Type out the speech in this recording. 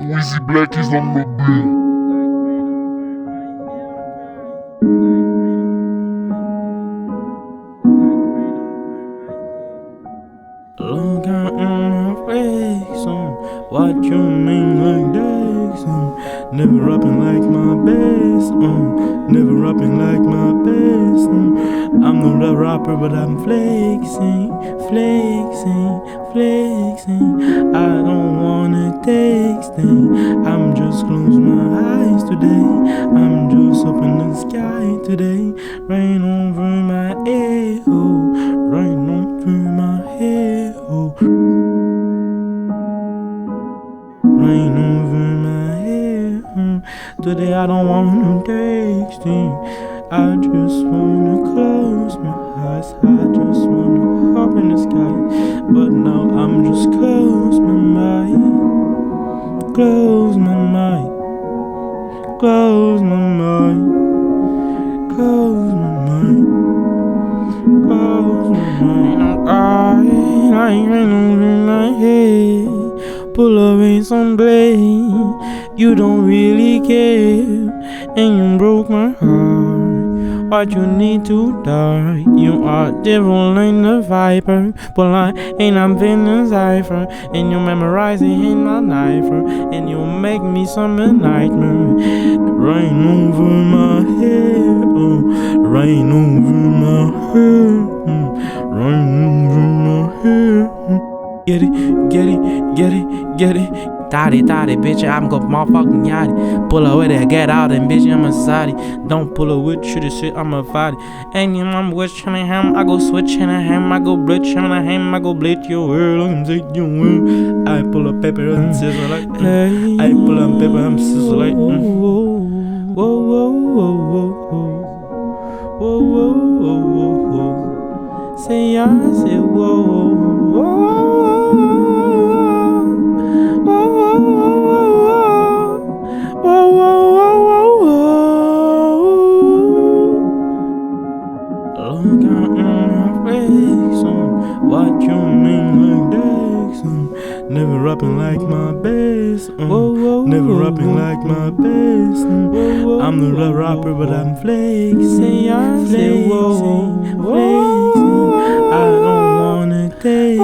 Wiziblackes is on the beat. Look out in my face, what you mean like this? Never rapping like my best, never rapping like my best. I'm not a rapper, but I'm flexing, flexing, flexing. I don't wanna texting. I'm just close my eyes today. I'm just up in the sky today. Rain over my head, oh, rain over my head, oh. Rain over my head. Today I don't wanna texting. I just wanna close my eyes. I just wanna hop in the sky. But now I'm just close my mind. Close my mind. Close my mind. Close my mind. Close my mind. I rain over my head. Pull away some blade. You don't really care, and you broke my heart. What you need to die? You are devil like the viper, but I ain't I'm feeling cipher, and you memorizing in my cipher, and you make me some nightmare. Rain over my head, oh, rain over my head, rain over my head. Get it, get it, get it, get it. Thotty, bitch, I'm gon' motherfucking yachty. Pull her with it, get out, and bitch, I'm a soddy. Don't pull her with you, this shit, I'm a body. And your mom was tryna ham, I go switch in a ham, I go blitz, tryna ham, I go blitz your world, I'm take your world. I pull up paper and scissor like, I pull up paper and scissor like, whoa, whoa, whoa, whoa, whoa, whoa, whoa, whoa. Say I say whoa, whoa. Look out in my face, what you mean like this? Never rapping like my best, never rapping like my best. I'm not a rapper, but I'm flexing, flexing, flexing. I don't wanna take